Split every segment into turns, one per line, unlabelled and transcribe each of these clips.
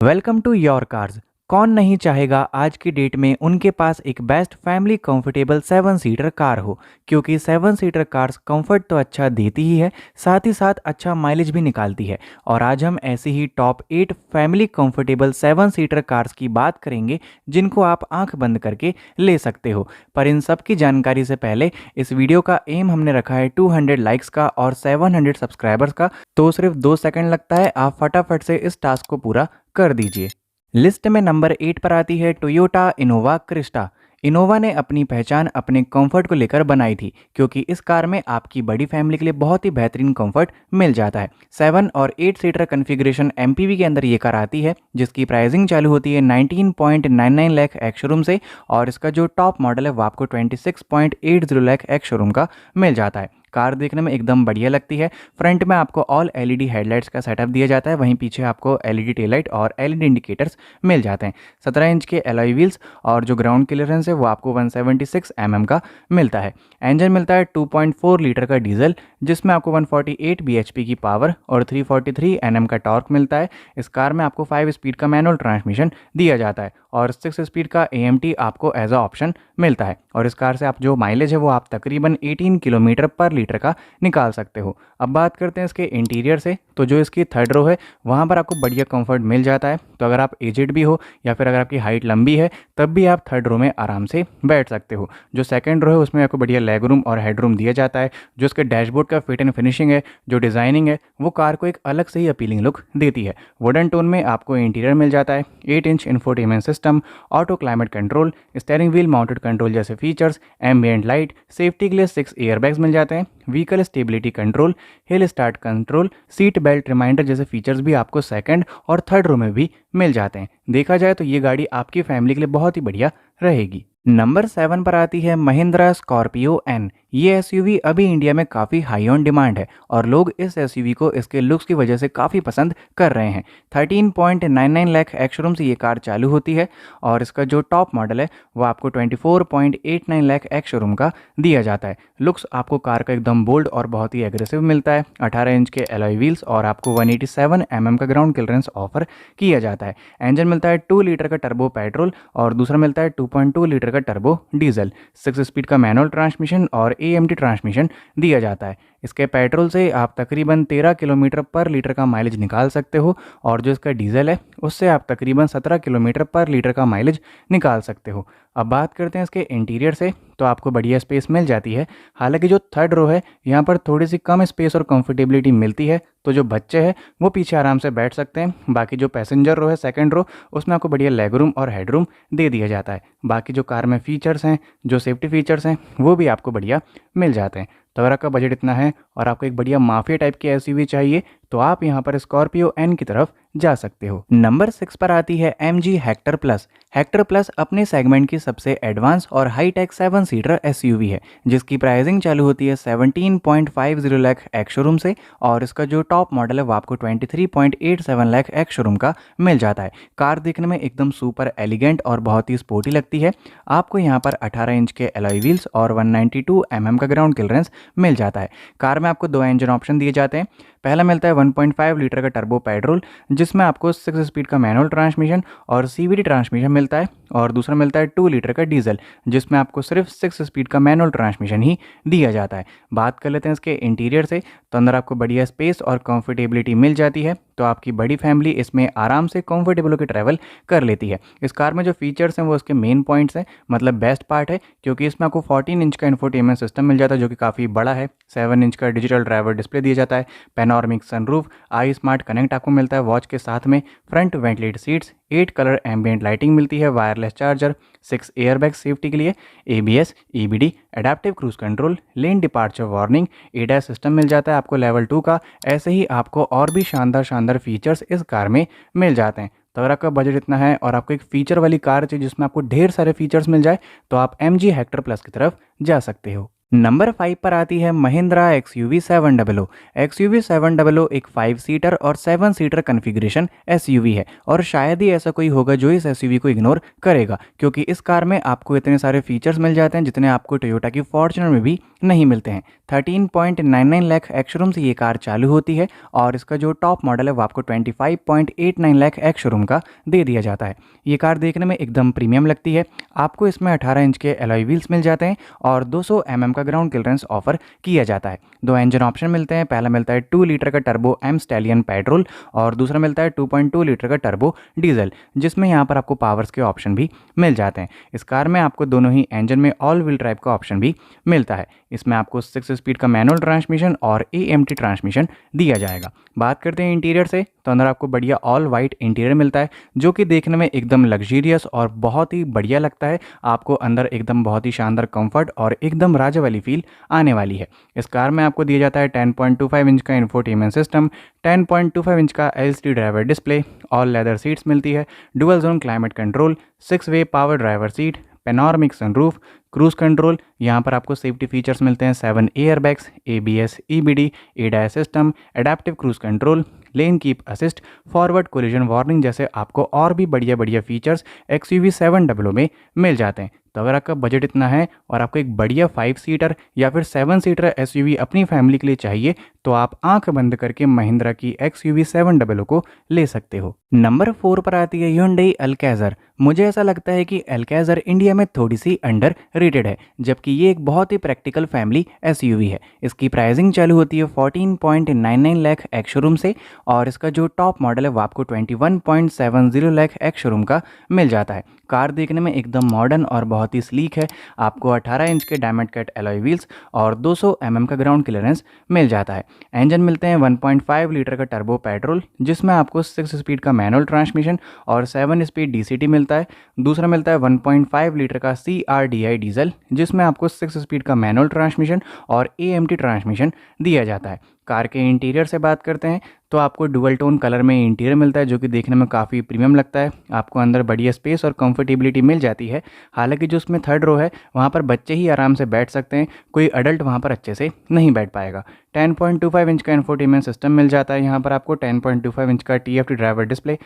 Welcome to your cars. कौन नहीं चाहेगा आज की डेट में उनके पास एक best family comfortable 7 seater car हो। क्योंकि 7 सीटर कार्स कंफर्ट तो अच्छा देती ही है, साथ ही साथ अच्छा माइलेज भी निकालती है। और आज हम ऐसी ही top 8 family comfortable 7 seater cars की बात करेंगे जिनको आप आंख बंद करके ले सकते हो। पर इन सब की जानकारी से पहले इस वीडियो का एम हमने रखा है 200 लाइक्स का और 700 सब्सक्राइबर्स का, तो सिर्फ 2 सेकंड लगता है, आप फटाफट से इस टास्क को पूरा कर दीजिए। लिस्ट में नंबर 8 पर आती है टोयोटा इनोवा क्रिस्टा। इनोवा ने अपनी पहचान अपने कंफर्ट को लेकर बनाई थी, क्योंकि इस कार में आपकी बड़ी फैमिली के लिए बहुत ही बेहतरीन कंफर्ट मिल जाता है। 7 और 8 सीटर कन्फिग्रेशन एमपीवी के अंदर ये कार आती है, जिसकी प्राइसिंग चालू होती है 19.99 लाख एक्स शोरूम से, और इसका जो टॉप मॉडल है वो आपको 26.80 लाख एक्स शोरूम का मिल जाता है। कार देखने में एकदम बढ़िया लगती है। फ्रंट में आपको ऑल एलईडी हेडलाइट्स का सेटअप दिया जाता है, वहीं पीछे आपको एलईडी टेल लाइट और एलईडी इंडिकेटर्स मिल जाते हैं। 17 इंच के एलॉय व्हील्स और जो ग्राउंड क्लियरेंस है वो आपको 176 का मिलता है। इंजन मिलता है 2.4 लीटर का डीजल, जिसमें आपको 148 bhp की पावर और 343 Nm का टॉर्क मिलता है। इस कार में आपको 5 स्पीड का मैनुअल ट्रांसमिशन दिया जाता है और 6 स्पीड का AMT आपको एज अ ऑप्शन मिलता है। और इस कार से आप जो माइलेज है वो आप तकरीबन 18 किलोमीटर पर लीटर का निकाल सकते हो। अब बात करते हैं इसके इंटीरियर से, तो जो इसकी थर्ड रो है वहाँ पर आपको बढ़िया कंफर्ट मिल जाता है। तो अगर आप एजेड भी हो या फिर अगर आपकी हाइट लंबी है तब भी आप थर्ड रो में आराम से बैठ सकते हो। जो सेकंड रो है उसमें आपको बढ़िया लेग रूम और हेड रूम दिया जाता है। जो इसके डैशबोर्ड का फिट एंड फिनिशिंग है, जो डिज़ाइनिंग है, वो कार को एक अलग से ही अपीलिंग लुक देती है। वुडन टोन में आपको इंटीरियर मिल जाता है। 8 inch infotainment system, auto climate control, steering wheel mounted control जैसे फीचर्स, एम्बिएंट लाइट, सेफ्टी के लिए 6 एयरबैग्स मिल जाते हैं, vehicle stability control, hill start control, seat belt reminder जैसे फीचर्स भी आपको सेकंड और थर्ड रो में भी मिल जाते हैं। देखा जाए तो ये गाड़ी आपकी फैमिली के लिए बहुत ही बढ़िया रहेगी। नंबर 7 पर आती है महिंद्रा स्कॉर्पियो एन। ये एसयूवी अभी इंडिया में काफ़ी हाई ऑन डिमांड है और लोग इस एसयूवी को इसके लुक्स की वजह से काफ़ी पसंद कर रहे हैं। 13.99 लाख एक्स शोरूम से ये कार चालू होती है और इसका जो टॉप मॉडल है वो आपको 24.89 लाख एक्स शोरूम का दिया जाता है। लुक्स आपको कार का एकदम बोल्ड और बहुत ही एग्रेसिव मिलता है। 18 इंच के एलॉय व्हील्स और आपको 187 का ग्राउंड क्लियरेंस ऑफर किया जाता है। इंजन मिलता है 2 लीटर का टर्बो पेट्रोल और दूसरा मिलता है 2.2 लीटर का टर्बो डीजल। 6 स्पीड का मैनुअल ट्रांसमिशन और AMT ट्रांसमिशन दिया जाता है। इसके पेट्रोल से आप तकरीबन 13 किलोमीटर पर लीटर का माइलेज निकाल सकते हो और जो इसका डीजल है उससे आप तकरीबन 17 किलोमीटर पर लीटर का माइलेज निकाल सकते हो। अब बात करते हैं इसके इंटीरियर से, तो आपको बढ़िया स्पेस मिल जाती है। हालांकि जो थर्ड रो है यहाँ पर थोड़ी सी कम स्पेस और कंफर्टेबिलिटी मिलती है, तो जो बच्चे हैं वो पीछे आराम से बैठ सकते हैं। बाकी जो पैसेंजर रो है सेकंड रो, उसमें आपको बढ़िया लेग रूम और हेड रूम दे दिया जाता है। बाकी जो कार में फीचर्स हैं, जो सेफ्टी फीचर्स हैं, वो भी आपको बढ़िया मिल जाते हैं। तो अगर आपका बजट इतना है और आपको एक बढ़िया माफिया टाइप की एसयूवी चाहिए तो आप यहाँ पर स्कॉर्पियो एन की तरफ जा सकते हो। नंबर 6 पर आती है MG Hector plus. Hector plus अपने सेगमेंट की सबसे एडवांस और हाई टेक 7 सीटर एसयूवी है, जिसकी प्राइसिंग चालू होती है 17.50 लाख एक्स शोरूम से और इसका जो टॉप मॉडल है वो आपको 23.87 लाख एक्स शोरूम का मिल जाता है। कार देखने में एकदम सुपर एलिगेंट और बहुत ही स्पोर्टी लगती है। आपको यहाँ पर 18 इंच के एलॉय व्हील्स और 192 का ग्राउंड क्लियरेंस मिल जाता है। कार में आपको 2 इंजन ऑप्शन दिए जाते हैं। पहला मिलता है 1.5 लीटर का टर्बो पेट्रोल, जिसमें आपको 6 स्पीड का मैनुअल ट्रांसमिशन और CVT ट्रांसमिशन मिलता है, और दूसरा मिलता है 2 लीटर का डीजल, जिसमें आपको सिर्फ 6 स्पीड का मैनुअल ट्रांसमिशन ही दिया जाता है। बात कर लेते हैं इसके इंटीरियर से, तो अंदर आपको बढ़िया स्पेस और कंफर्टेबिलिटी मिल जाती है, तो आपकी बड़ी फैमिली इसमें आराम से कंफर्टेबल होकर ट्रैवल कर लेती है। इस कार में जो फीचर्स हैं वो इसके मेन पॉइंट्स हैं, मतलब बेस्ट पार्ट है, क्योंकि इसमें आपको 14 इंच का इंफोटेनमेंट सिस्टम मिल जाता है जो कि काफ़ी बड़ा है। 7 इंच का डिजिटल ड्राइवर डिस्प्ले दिया जाता है। पैनोरामिक सनरूफ, आई स्मार्ट कनेक्ट आपको मिलता है वॉच के साथ में। Front ventilated seats, 8 colour ambient lighting मिलती है, वायरलेस चार्जर, 6 एयरबैग सेफ्टी के लिए, ABS, EBD, adaptive cruise control, lane departure warning, ADAS system मिल जाता है आपको लेवल 2 का। ऐसे ही आपको और भी शानदार शानदार फीचर्स इस कार में मिल जाते हैं। तो अगर आपका बजट इतना है और आपको एक फीचर वाली कार चाहिए जिसमें आपको ढेर सारे फीचर्स मिल जाए, तो आप MG हेक्टर प्लस की तरफ जा सकते हो। नंबर 5 पर आती है महिंद्रा XUV 700। XUV 700 एक 5 सीटर और 7 सीटर कन्फिग्रेशन SUV है और शायद ही ऐसा कोई होगा जो इस SUV को इग्नोर करेगा, क्योंकि इस कार में आपको इतने सारे फीचर्स मिल जाते हैं जितने आपको टोयोटा की फॉर्च्यूनर में भी नहीं मिलते हैं। 13.99 लाख एक्स-शोरूम से ये कार चालू होती है और इसका जो टॉप मॉडल है वो आपको 25.89 लाख एक्स-शोरूम का दे दिया जाता है। ये कार देखने में एकदम प्रीमियम लगती है। आपको इसमें 18 इंच के एलॉय व्हील्स मिल जाते हैं और 200 mm का ग्राउंड क्लियरेंस ऑफर किया जाता है। दो इंजन ऑप्शन मिलते हैं। पहला मिलता है 2 लीटर का टर्बो एम स्टैलियन पेट्रोल और दूसरा मिलता है 2.2 लीटर का टर्बो डीजल, जिसमें यहाँ पर आपको पावर्स के ऑप्शन भी मिल जाते हैं। इस कार में आपको दोनों ही इंजन में ऑल व्हील ड्राइव का ऑप्शन भी मिलता है। इसमें आपको 6 स्पीड का मैनुअल ट्रांसमिशन और AMT ट्रांसमिशन दिया जाएगा। बात करते हैं इंटीरियर से, तो अंदर आपको बढ़िया ऑल वाइट इंटीरियर मिलता है जो कि देखने में एकदम लग्जरियस और बहुत ही बढ़िया लगता है। आपको अंदर एकदम बहुत ही शानदार कंफर्ट और एकदम राजा वाली फील आने वाली है। इस कार में आपको दिया जाता है 10.25 इंच का इंफोटेनमेंट सिस्टम, 10.25 इंच का LCD driver display, all leather seats मिलती है, dual zone climate control, 6 way power driver seat, panoramic sunroof, cruise control. यहाँ पर आपको सेफ्टी फीचर्स मिलते हैं 7 airbags, ABS, EBD, ADAS system, adaptive cruise control, lane keep assist, forward collision warning जैसे आपको और भी बढ़िया बढ़िया फीचर्स XUV 700 में मिल जाते हैं। तो अगर आपका बजट इतना है और आपको एक बढ़िया 5 सीटर या फिर 7 सीटर SUV अपनी फैमिली के लिए चाहिए, तो आप आंख बंद करके महिंद्रा की XUV 700 को ले सकते हो। नंबर 4 पर आती है Hyundai Alcazar। मुझे ऐसा लगता है कि Alcazar इंडिया में थोड़ी सी अंडर रेटेड है, जबकि ये एक बहुत ही प्रैक्टिकल फैमिली SUV है। इसकी प्राइसिंग चालू होती है 14.99 लाख एक्स शोरूम से और इसका जो टॉप मॉडल है वो आपको 21.70 लाख एक्स शोरूम का मिल जाता है। कार देखने में एकदम मॉडर्न और बहुत ही स्लीक है। आपको 18 इंच के डायमंड कट एलॉय व्हील्स और 200 mm का ग्राउंड क्लियरेंस मिल जाता है। इंजन मिलते हैं 1.5 लीटर का टर्बो पेट्रोल, जिसमें आपको 6 स्पीड का मैनुअल ट्रांसमिशन और 7 स्पीड DCT मिलता है। दूसरा मिलता है 1.5 लीटर का CRDI डीजल, जिसमें आपको 6 स्पीड का मैनुअल ट्रांसमिशन और AMT ट्रांसमिशन दिया जाता है। कार के इंटीरियर से बात करते हैं तो आपको डुअल टोन कलर में इंटीरियर मिलता है जो कि देखने में काफ़ी प्रीमियम लगता है। आपको अंदर बढ़िया स्पेस और कंफर्टेबिलिटी मिल जाती है। हालांकि जो उसमें थर्ड रो है वहाँ पर बच्चे ही आराम से बैठ सकते हैं, कोई अडल्ट वहाँ पर अच्छे से नहीं बैठ पाएगा। 10.25 इंच का इंफोटेनमेंट सिस्टम मिल जाता है। यहाँ पर आपको 10.25 इंच का TFT driver display,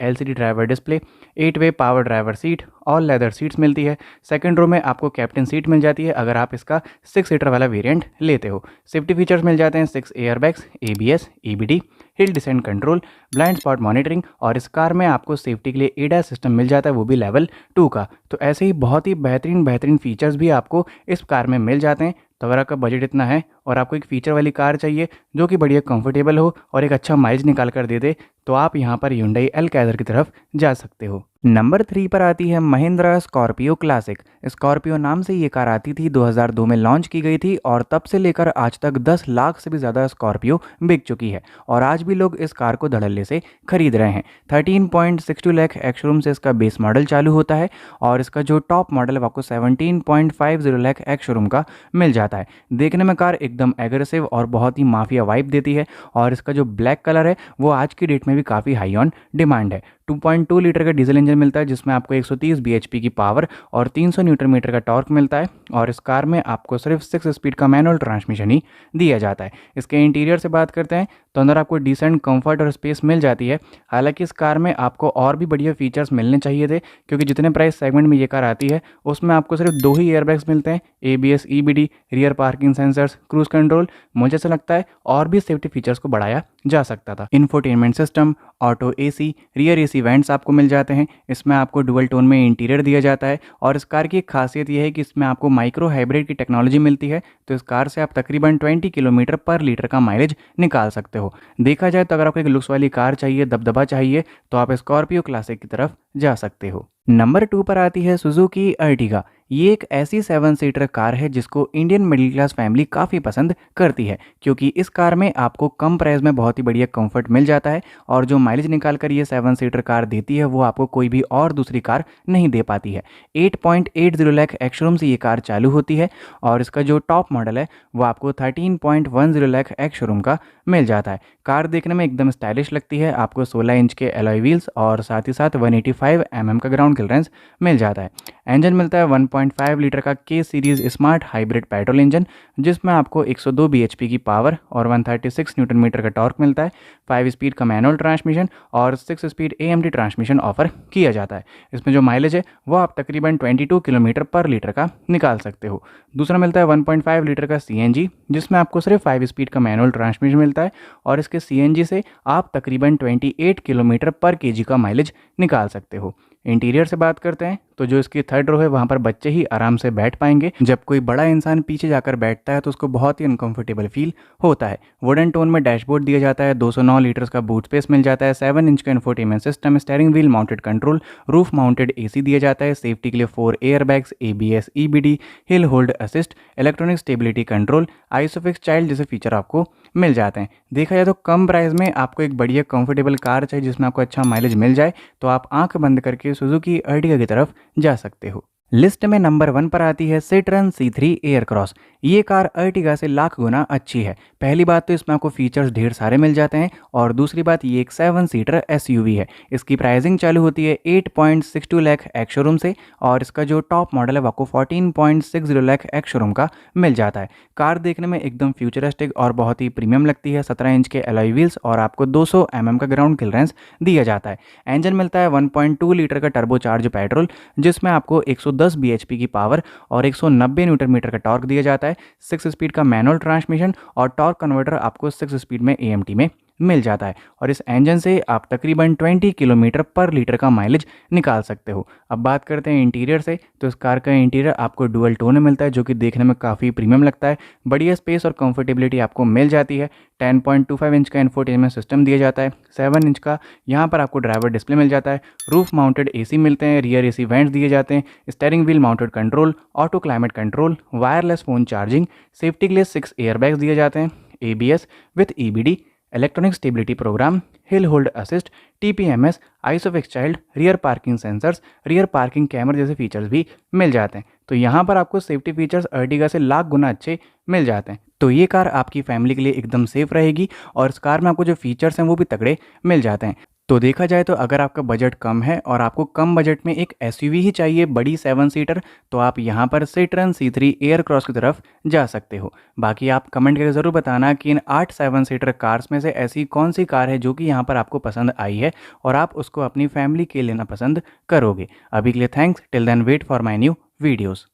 LCD driver display, 8 way power driver seat, all leather seats मिलती है। सेकंड रो में आपको कैप्टन सीट मिल जाती है अगर आप इसका 6 सीटर वाला वेरिएंट लेते हो। सेफ्टी फीचर्स मिल जाते हैं 6 airbags, ABS, EBD, hill descent control, blind spot monitoring और इस कार में आपको सेफ्टी के लिए ADAS सिस्टम मिल जाता है, वो भी लेवल 2 का। तो ऐसे ही बहुत ही बेहतरीन फीचर्स भी आपको इस कार में मिल जाते हैं। तो अगर आपका बजट इतना है और आपको एक फ़ीचर वाली कार चाहिए जो कि बढ़िया कंफर्टेबल हो और एक अच्छा माइलेज निकाल कर दे दे, तो आप यहाँ पर Hyundai Alcazar की तरफ जा सकते हो। नंबर 3 पर आती है महिंद्रा स्कॉर्पियो क्लासिक। स्कॉर्पियो नाम से ये कार आती थी, 2002 में लॉन्च की गई थी और तब से लेकर आज तक 10 लाख से भी ज़्यादा स्कॉर्पियो बिक चुकी है और आज भी लोग इस कार को धड़ल्ले से खरीद रहे हैं। 13.62 लाख एक्स शोरूम से इसका बेस मॉडल चालू होता है और इसका जो टॉप मॉडल है आपको 17.50 लाख एक्स शोरूम का मिल जाता है। देखने में कार एकदम एग्रेसिव और बहुत ही माफिया वाइब देती है और इसका जो ब्लैक कलर है वो आज की डेट में भी काफ़ी हाई ऑन डिमांड है। 2.2 लीटर का डीजल इंजन मिलता है जिसमें आपको 130 bhp की पावर और 300 न्यूटन मीटर का टॉर्क मिलता है और इस कार में आपको सिर्फ 6 स्पीड का मैनुअल ट्रांसमिशन ही दिया जाता है। इसके इंटीरियर से बात करते हैं तो अंदर आपको डिसेंट कंफर्ट और स्पेस मिल जाती है। हालांकि इस कार में आपको और भी बढ़िया फीचर्स मिलने चाहिए थे, क्योंकि जितने प्राइस सेगमेंट में ये कार आती है उसमें आपको सिर्फ 2 ही एयरबैग्स मिलते हैं, ABS, EBD, rear parking sensors, cruise control. मुझे ऐसा लगता है और भी सेफ्टी फीचर्स को बढ़ाया जा सकता था। Infotainment system, auto AC, rear AC vents आपको मिल जाते हैं। इसमें आपको डुअल टोन में इंटीरियर दिया जाता है और इस कार की एक खासियत यह है कि इसमें आपको माइक्रो हाइब्रिड की टेक्नोलॉजी मिलती है। तो इस कार से आप तकरीबन 20 किलोमीटर पर लीटर का माइलेज निकाल सकते हो। देखा जाए तो अगर आपको एक लुक्स वाली कार चाहिए, दबदबा चाहिए, तो आप स्कॉर्पियो क्लासिक की तरफ जा सकते हो। नंबर 2 पर आती है सुजुकी अर्टिगा। ये एक ऐसी 7 सीटर कार है जिसको इंडियन मिडिल क्लास फैमिली काफ़ी पसंद करती है, क्योंकि इस कार में आपको कम प्राइस में बहुत ही बढ़िया कंफर्ट मिल जाता है और जो माइलेज निकाल कर ये 7 सीटर कार देती है वो आपको कोई भी और दूसरी कार नहीं दे पाती है। 8.80 लाख एक्स शोरूम से ये कार चालू होती है और इसका जो टॉप मॉडल है वो आपको 13.10 लाख एक्स शोरूम का मिल जाता है। कार देखने में एकदम स्टाइलिश लगती है। आपको 16 इंच के एलॉय व्हील्स और साथ ही साथ 185 mm का ग्राउंड क्लियरेंस मिल जाता है। इंजन मिलता है 1.5 लीटर का के series smart hybrid petrol engine, जिसमें आपको 102 bhp की पावर और 136 न्यूटन मीटर का टॉर्क मिलता है। 5 स्पीड का मैनुअल ट्रांसमिशन और 6 स्पीड AMD ट्रांसमिशन ऑफर किया जाता है। इसमें जो माइलेज है वो आप तकरीबन 22 किलोमीटर पर लीटर का निकाल सकते हो। दूसरा मिलता है 1.5 लीटर का CNG, जिसमें आपको सिर्फ 5 स्पीड का मैनुअल ट्रांसमिशन मिलता है और इसके CNG से आप तकरीबन 28 किलोमीटर पर केजी का माइलेज निकाल सकते हो। इंटीरियर से बात करते हैं तो जो इसकी थर्ड रो है वहाँ पर बच्चे ही आराम से बैठ पाएंगे। जब कोई बड़ा इंसान पीछे जाकर बैठता है तो उसको बहुत ही अनकंफर्टेबल फील होता है। वुडन टोन में डैशबोर्ड दिया जाता है, 209 लीटर्स का बूट स्पेस मिल जाता है, 7 इंच का infotainment system, steering wheel mounted control, roof mounted AC दिया जाता है, सेफ्टी के लिए 4 एयरबैग्स, ABS, EBD, हिल hold assist, electronic stability control, isofix child जैसे फीचर आपको मिल जाते हैं। देखा जाए तो कम प्राइस में आपको एक बढ़िया कंफर्टेबल कार चाहिए जिसमें आपको अच्छा माइलेज मिल जाए, तो आप आंख बंद करके सुजुकी अर्टिगा की तरफ जा सकते हो। लिस्ट में नंबर 1 पर आती है सिट्रन C3 एयरक्रॉस। ये कार अर्टिगा से लाख गुना अच्छी है। पहली बात तो इसमें आपको फीचर्स ढेर सारे मिल जाते हैं और दूसरी बात ये एक 7 सीटर SUV है। इसकी प्राइसिंग चालू होती है 8.62 लाख एक्स शोरूम से और इसका जो टॉप मॉडल है वो आपको 14.60 लाख एक्स शोरूम का मिल जाता है। कार देखने में एकदम फ्यूचरिस्टिक और बहुत ही प्रीमियम लगती है। 17 इंच के अलॉय व्हील्स और आपको 200 mm का ग्राउंड क्लियरेंस दिया जाता है। इंजन मिलता है 1.2 लीटर का टर्बोचार्ज पेट्रोल, जिसमें आपको 110 bhp की पावर और 190 न्यूटन मीटर का टॉर्क दिया जाता है। 6 स्पीड का मैनुअल ट्रांसमिशन और टॉर्क कन्वर्टर आपको 6 स्पीड में AMT में मिल जाता है और इस इंजन से आप तकरीबन 20 किलोमीटर पर लीटर का माइलेज निकाल सकते हो। अब बात करते हैं इंटीरियर से, तो इस कार का इंटीरियर आपको डुअल टोन में मिलता है जो कि देखने में काफ़ी प्रीमियम लगता है। बढ़िया स्पेस और कंफर्टेबिलिटी आपको मिल जाती है। 10.25 इंच का इंफोटेनमेंट सिस्टम दिया जाता है। 7 इंच का यहाँ पर आपको ड्राइवर डिस्प्ले मिल जाता है। रूफ माउंटेड AC मिलते हैं, रियर AC वेंट्स दिए जाते हैं, steering wheel mounted control, auto climate control, wireless phone charging, safety के लिए 6 एयरबैग्स दिए जाते हैं, ABS with EBD, electronic stability program, hill hold assist, TPMS, isofix child, rear parking sensors, rear parking camera जैसे features भी मिल जाते हैं। तो यहाँ पर आपको सेफ्टी फीचर्स अर्टिगा से लाख गुना अच्छे मिल जाते हैं। तो ये कार आपकी फैमिली के लिए एकदम सेफ रहेगी और इस कार में आपको जो फीचर्स हैं वो भी तगड़े मिल जाते हैं। तो देखा जाए तो अगर आपका बजट कम है और आपको कम बजट में एक SUV ही चाहिए बड़ी 7 सीटर, तो आप यहाँ पर सिट्रन C3 एयरक्रॉस की तरफ जा सकते हो। बाकी आप कमेंट करके ज़रूर बताना कि इन 8 7 सीटर कार्स में से ऐसी कौन सी कार है जो कि यहाँ पर आपको पसंद आई है और आप उसको अपनी फैमिली के लिए लेना पसंद करोगे। अभी के लिए thanks, till then wait for my new videos.